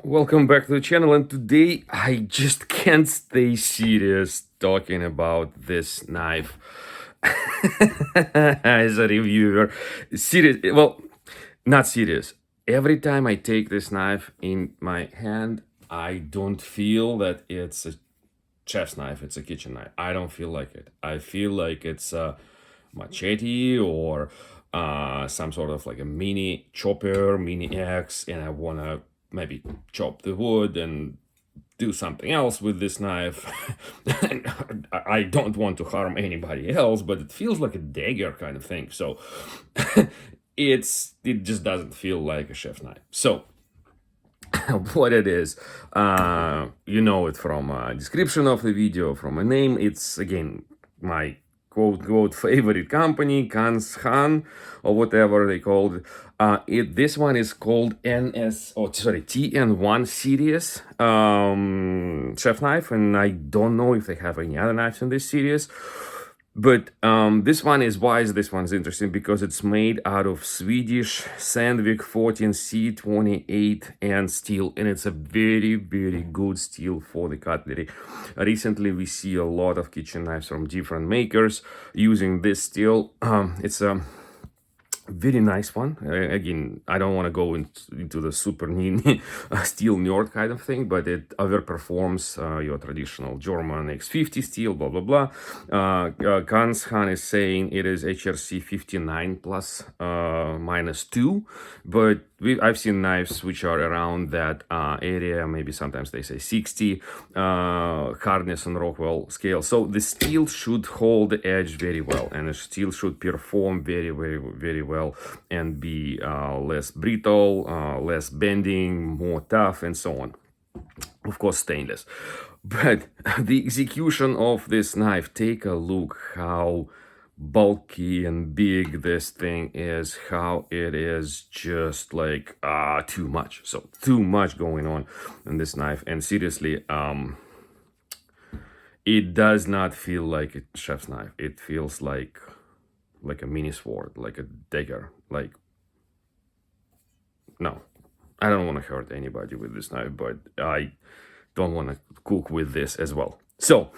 Welcome back to the channel, and today I just can't stay serious talking about this knife as a reviewer. Serious, well, not serious. Every time I take this knife in my hand, I don't feel that it's a chef's knife, it's a kitchen knife. I don't feel like it. I feel like it's a machete or some sort of like a mini chopper, mini axe, and I want to maybe chop the wood and do something else with this knife. I don't want to harm anybody else, but it feels like a dagger kind of thing. So it just doesn't feel like a chef's knife. So what it is, you know it from a description of the video, from a name. It's again my quote favorite company, Cangshan, or whatever they called it. This one is called TN1 series chef knife, and I don't know if they have any other knives in this series. But this one is, why is this one's interesting? Because it's made out of Swedish Sandvik 14C28 and steel, and it's a very, very good steel for the cutlery. Recently, we see a lot of kitchen knives from different makers using this steel. It's a very nice one. Again, I don't want to go into the super steel nerd kind of thing, but it overperforms your traditional German X50 steel, blah, blah, blah. Cangshan is saying it is HRC 59 plus -2, but I've seen knives which are around that area, maybe sometimes they say 60, hardness on Rockwell scale. So the steel should hold the edge very well, and the steel should perform very, very, very well and be less brittle, less bending, more tough, and so on. Of course, stainless. But the execution of this knife, take a look how bulky and big this thing is, how it is just like too much. So too much going on in this knife, and seriously, it does not feel like a chef's knife. It feels like a mini sword, like a dagger. Like, no, I don't want to hurt anybody with this knife, but I don't want to cook with this as well. So,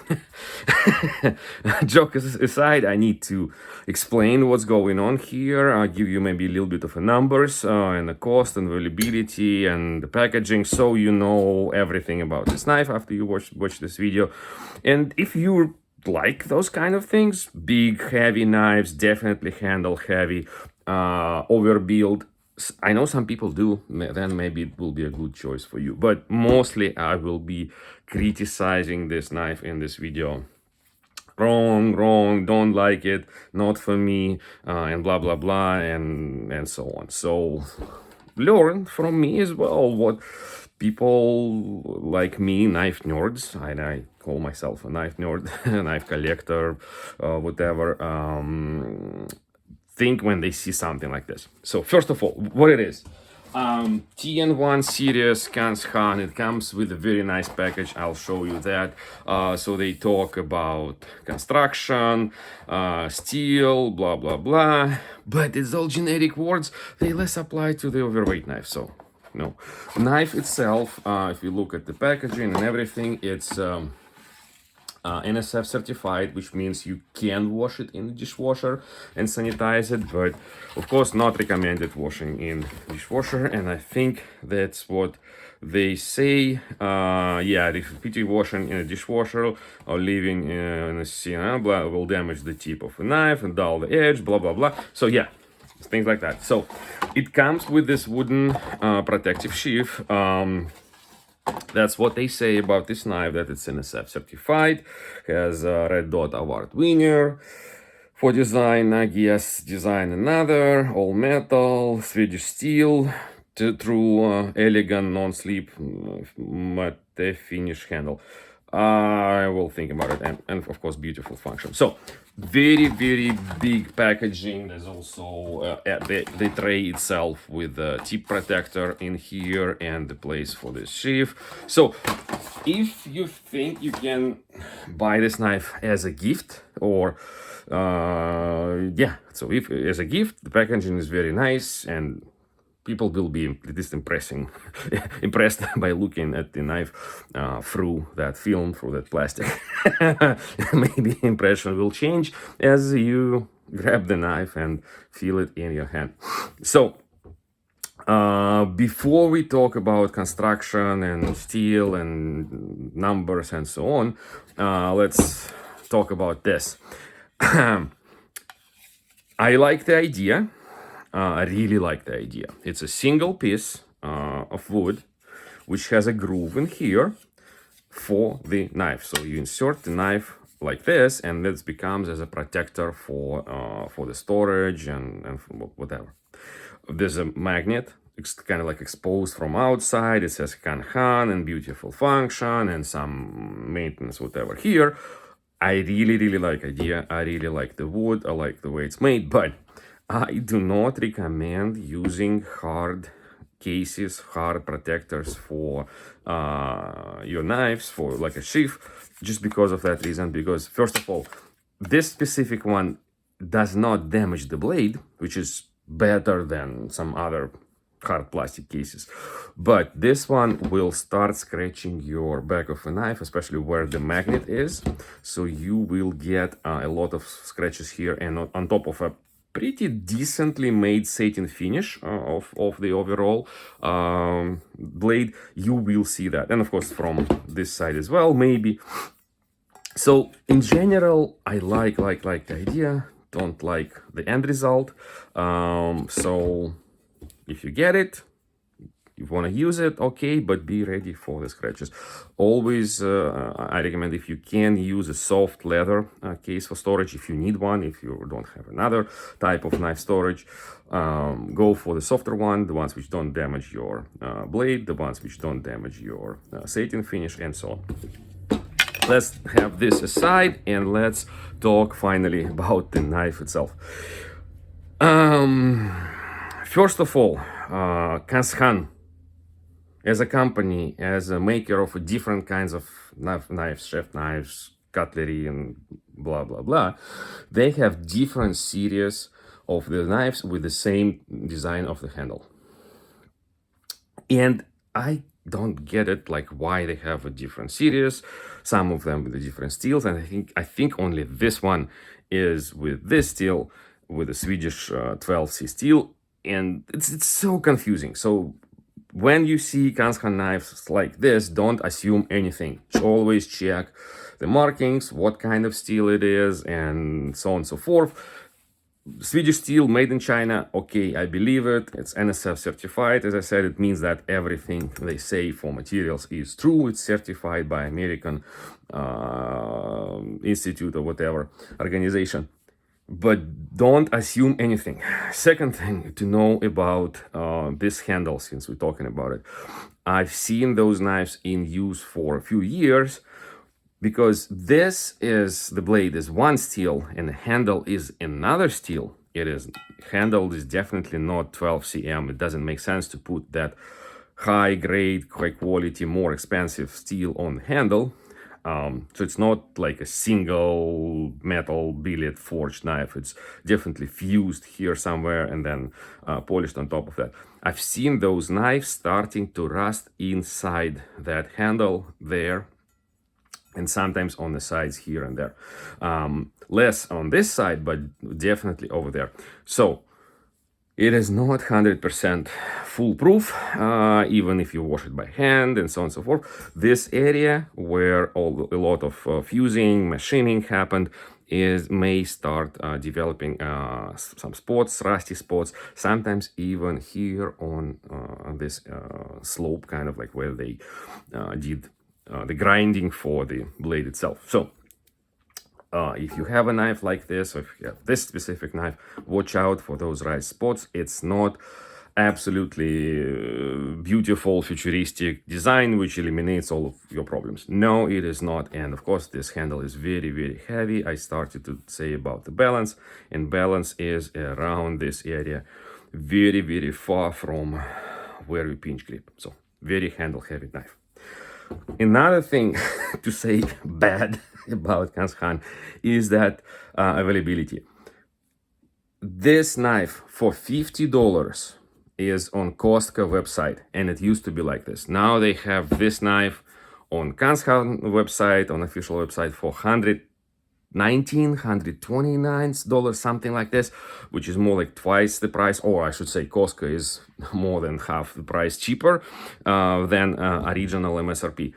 jokes aside, I need to explain what's going on here. I'll give you maybe a little bit of the numbers and the cost and availability and the packaging, so you know everything about this knife after you watch this video. And if you like those kind of things, big, heavy knives, definitely handle heavy, overbuild, I know some people do, then maybe it will be a good choice for you. But mostly I will be criticizing this knife in this video. Wrong, don't like it, not for me, and blah, blah, blah, and so on. So learn from me as well what people like me, knife nerds, I call myself a knife nerd, a knife collector, whatever, think when they see something like this. So first of all, what it is. TN1 series Cangshan, it comes with a very nice package. I'll show you that. So they talk about construction, steel, blah, blah, blah, but it's all generic words. They less apply to the overweight knife. So no, knife itself, if you look at the packaging and everything, it's NSF certified, which means you can wash it in the dishwasher and sanitize it, but of course not recommended washing in dishwasher. And I think that's what they say. Yeah, repeated washing in a dishwasher or leaving in a sink will damage the tip of a knife and dull the edge, blah, blah, blah. So yeah, things like that. So it comes with this wooden protective sheath. That's what they say about this knife, that it's NSF certified, has a Red Dot Award winner for design, I guess, design another, all metal, Swedish steel, true elegant non-slip matte finish handle. I will think about it, and of course beautiful function. So very, very big packaging. There's also the tray itself with the tip protector in here and the place for this sheath. So if you think you can buy this knife as a gift, or yeah, so if as a gift, the packaging is very nice, and people will be at least impressed by looking at the knife through that film, through that plastic. Maybe impression will change as you grab the knife and feel it in your hand. So before we talk about construction and steel and numbers and so on, let's talk about this. I like the idea. I really like the idea. It's a single piece of wood which has a groove in here for the knife. So you insert the knife like this, and this becomes as a protector for the storage and whatever. There's a magnet. It's kind of like exposed from outside. It says Cangshan and beautiful function and some maintenance, whatever here. I really, really like idea. I really like the wood. I like the way it's made, but I do not recommend using hard cases, hard protectors for your knives, for like a sheath, just because of that reason. Because first of all, this specific one does not damage the blade, which is better than some other hard plastic cases, but this one will start scratching your back of a knife, especially where the magnet is. So you will get a lot of scratches here, and on top of a pretty decently made satin finish of the overall blade, you will see that. And of course from this side as well, maybe. So in general, I like the idea, don't like the end result. So if you get it, you want to use it, okay, but be ready for the scratches. Always, I recommend, if you can, use a soft leather case for storage if you need one. If you don't have another type of knife storage, go for the softer one, the ones which don't damage your blade, the ones which don't damage your satin finish, and so on. Let's have this aside and let's talk finally about the knife itself. First of all, Cangshan, as a company, as a maker of different kinds of knives, chef knives, cutlery, and blah, blah, blah, they have different series of the knives with the same design of the handle. And I don't get it, like why they have a different series, some of them with the different steels, and I think only this one is with this steel, with the Swedish 12C steel, and it's so confusing. So when you see Cangshan knives like this, don't assume anything. Always check the markings, what kind of steel it is, and so on and so forth. Swedish steel made in China, okay, I believe it. It's NSF certified. As I said, it means that everything they say for materials is true. It's certified by American institute or whatever organization. But don't assume anything. Second thing to know about this handle, since we're talking about it. I've seen those knives in use for a few years, because this is, the blade is one steel and the handle is another steel. Handle is definitely not 12 cm. It doesn't make sense to put that high grade, high quality, more expensive steel on the handle. So it's not like a single metal billet forged knife. It's definitely fused here somewhere and then polished on top of that. I've seen those knives starting to rust inside that handle there, and sometimes on the sides here and there. Less on this side, but definitely over there. So it is not 100% foolproof, even if you wash it by hand and so on and so forth. This area where a lot of fusing, machining happened may start developing some spots, rusty spots, sometimes even here on this slope, kind of like where they did the grinding for the blade itself. So if you have a knife like this, or if you have this specific knife, watch out for those right spots. It's not absolutely beautiful, futuristic design which eliminates all of your problems. No, it is not. And of course, this handle is very, very heavy. I started to say about the balance, and balance is around this area, very, very far from where you pinch grip. So very handle heavy knife. Another thing to say bad about Cangshan is that availability. This knife for $50 is on Costco website, and it used to be like this. Now they have this knife on Cangshan website, on official website, for $129, something like this, which is more like twice the price, or I should say Costco is more than half the price cheaper than original MSRP.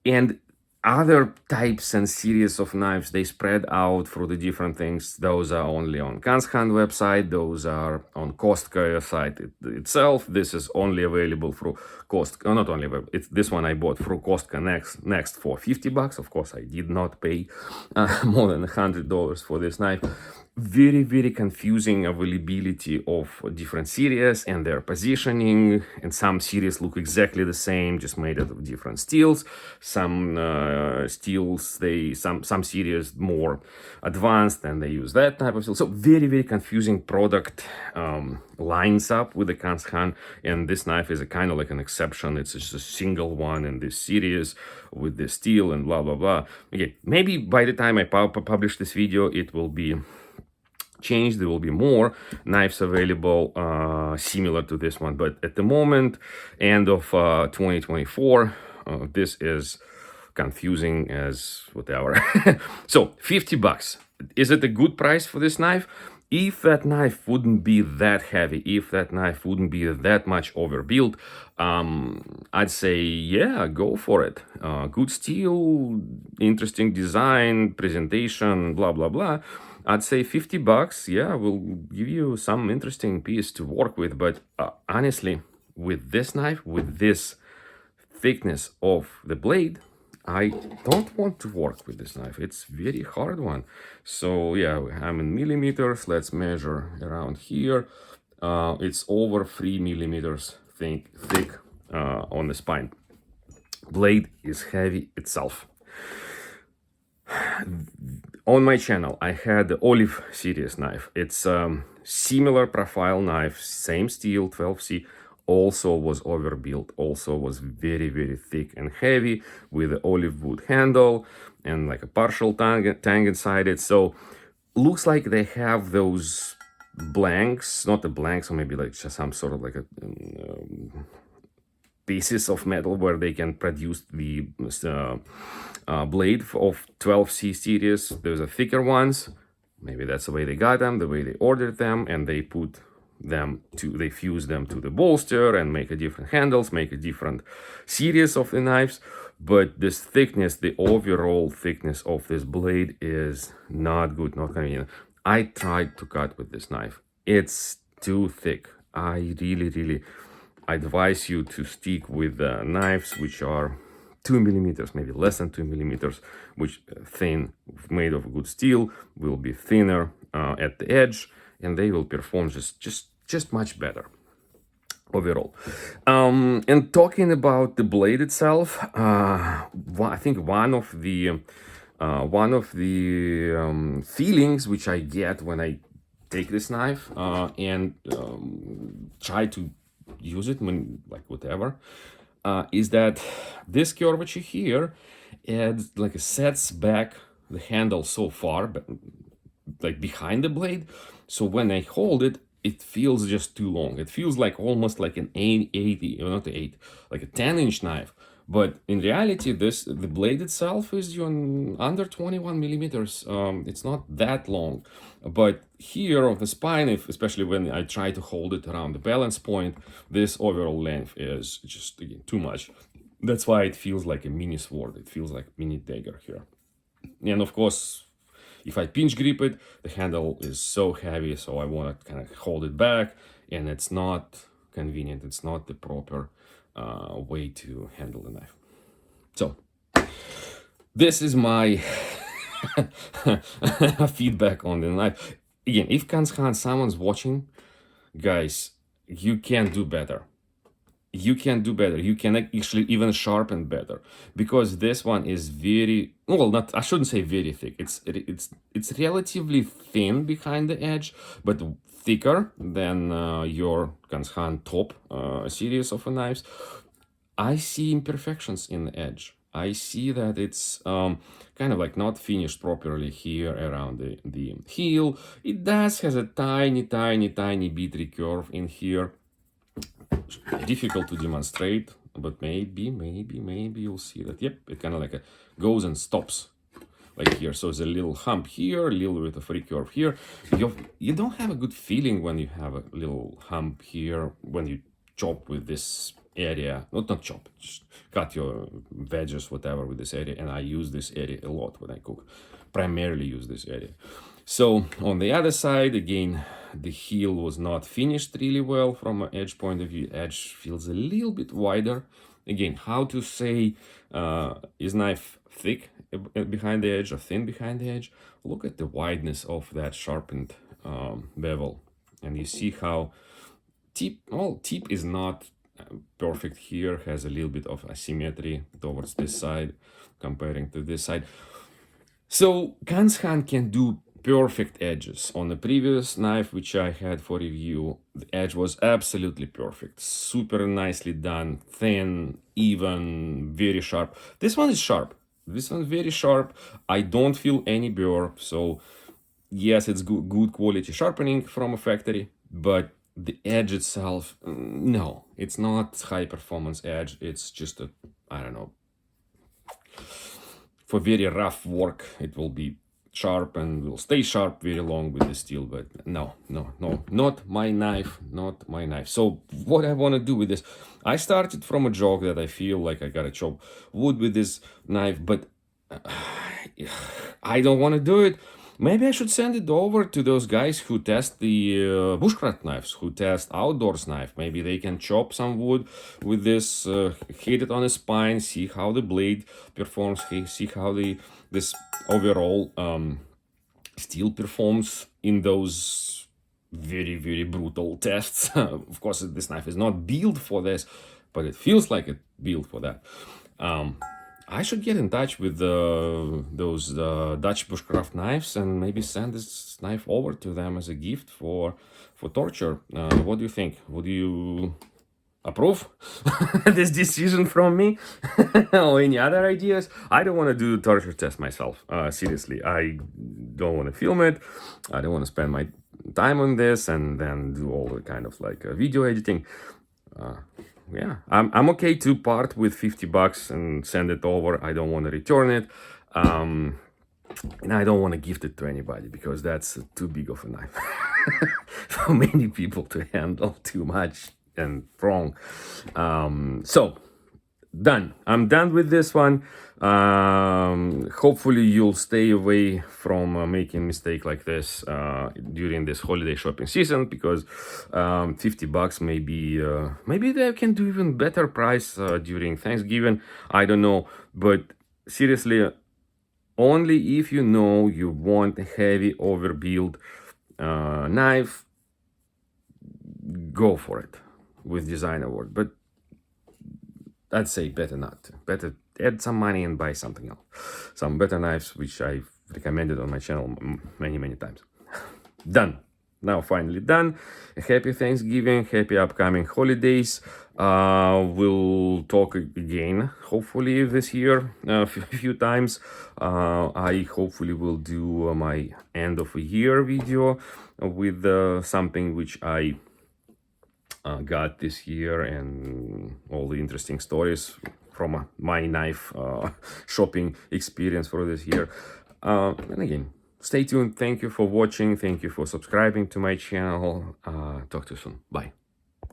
And other types and series of knives, they spread out through the different things. Those are only on Cangshan website, those are on Costco site itself. This is only available through Costco, not only available, this one I bought through Costco next for $50. Of course, I did not pay more than $100 for this knife. Very, very confusing availability of different series and their positioning, and some series look exactly the same, just made out of different steels. Some steels, some series more advanced and they use that type of steel. So very, very confusing product lines up with the Cangshan, and this knife is a kind of like an exception. It's just a single one in this series with the steel and blah blah blah. Okay, maybe by the time I publish this video, it will be changed. There will be more knives available similar to this one, but at the moment, end of 2024, this is confusing as whatever. So $50. Is it a good price for this knife? If that knife wouldn't be that heavy, if that knife wouldn't be that much overbuilt, I'd say, yeah, go for it. Good steel, interesting design, presentation, blah, blah, blah. I'd say $50, yeah, will give you some interesting piece to work with. But honestly, with this knife, with this thickness of the blade, I don't want to work with this knife. It's very hard one. So yeah, I'm in millimeters. Let's measure around here. It's over 3 millimeters thick on the spine. Blade is heavy itself. On my channel, I had the Olive series knife. It's similar profile knife, same steel, 12C. Also was overbuilt, also was very, very thick and heavy with the olive wood handle and like a partial tang inside it. So looks like they have those blanks, not the blanks, or maybe like just some sort of like a pieces of metal where they can produce the blade of 12C series. There's a thicker ones. Maybe that's the way they got them, the way they ordered them, and they put they fuse them to the bolster and make a different handles, make a different series of the knives. But this thickness, the overall thickness of this blade is not good, not convenient. I tried to cut with this knife. It's too thick. I really advise you to stick with knives which are 2 millimeters, maybe less than 2 millimeters, which thin, made of good steel, will be thinner at the edge, and they will perform just much better overall. And talking about the blade itself, I think one of the feelings which I get when I take this knife and try to use it when like whatever, is that this curvature here adds like sets back the handle so far, but like behind the blade. So when I hold it, it feels just too long. It feels like almost like an 80, not 8, like a 10-inch knife. But in reality, the blade itself is under 21 millimeters. It's not that long. But here on the spine, especially when I try to hold it around the balance point, this overall length is just, again, too much. That's why it feels like a mini sword. It feels like mini dagger here. And of course, if I pinch grip it, the handle is so heavy, so I want to kind of hold it back, and it's not convenient. It's not the proper way to handle the knife. So this is my feedback on the knife. Again, if Cangshan, someone's watching, guys, you can do better. You can do better. You can actually even sharpen better, because this one is very, well, not, I shouldn't say very thick. It's relatively thin behind the edge, but thicker than your Cangshan top series of knives. I see imperfections in the edge. I see that it's kind of like not finished properly here around the heel. It does has a tiny bit recurve in here. Difficult to demonstrate, but maybe you'll see that. Yep, it kind of like goes and stops like here. So there's a little hump here, a little bit of recurve here. You don't have a good feeling when you have a little hump here when you chop with this area. Not chop, just cut your veggies, whatever, with this area. And I use this area a lot when I cook. Primarily use this area. So on the other side, again, the heel was not finished really well from an edge point of view. Edge feels a little bit wider. Again, how to say, is knife thick behind the edge or thin behind the edge? Look at the wideness of that sharpened bevel. And you see how tip is not perfect here, has a little bit of asymmetry towards this side comparing to this side. So Cangshan can do perfect edges. On the previous knife which I had for review, the edge was absolutely perfect, super nicely done, thin, even, very sharp. This one is sharp. This one's very sharp. I don't feel any burr. So yes, it's good quality sharpening from a factory, but the edge itself, no, it's not high performance edge. It's just a, I don't know, for very rough work it will be sharp and will stay sharp very long with the steel, but no, not my knife, not my knife. So what I want to do with this, I started from a joke that I feel like I gotta chop wood with this knife, but I don't want to do it. Maybe I should send it over to those guys who test the bushcraft knives, who test outdoors knife. Maybe they can chop some wood with this, hit it on the spine, see how the blade performs, see how this overall steel performs in those very brutal tests. Of course, this knife is not built for this, but it feels like it's built for that. I should get in touch with those Dutch bushcraft knives and maybe send this knife over to them as a gift for torture. What do you think? Would you approve this decision from me? Or any other ideas? I don't want to do the torture test myself. Seriously, I don't want to film it. I don't want to spend my time on this and then do all the kind of like video editing. Yeah, I'm okay to part with $50 and send it over. I don't want to return it, and I don't want to gift it to anybody because that's too big of a knife for many people to handle, too much and wrong. So done. I'm done with this one. Hopefully you'll stay away from making mistake like this during this holiday shopping season, because $50 maybe they can do even better price during Thanksgiving. I don't know, but seriously, only if you know you want a heavy overbuild knife, go for it with design award. But I'd say better not. Better add some money and buy something else. Some better knives, which I've recommended on my channel many times. Done. Now finally done. Happy Thanksgiving, happy upcoming holidays. We'll talk again, hopefully this year, a few times. I hopefully will do my end of a year video with something which I got this year and all the interesting stories from my knife shopping experience for this year. And again, stay tuned. Thank you for watching. Thank you for subscribing to my channel. Talk to you soon. Bye.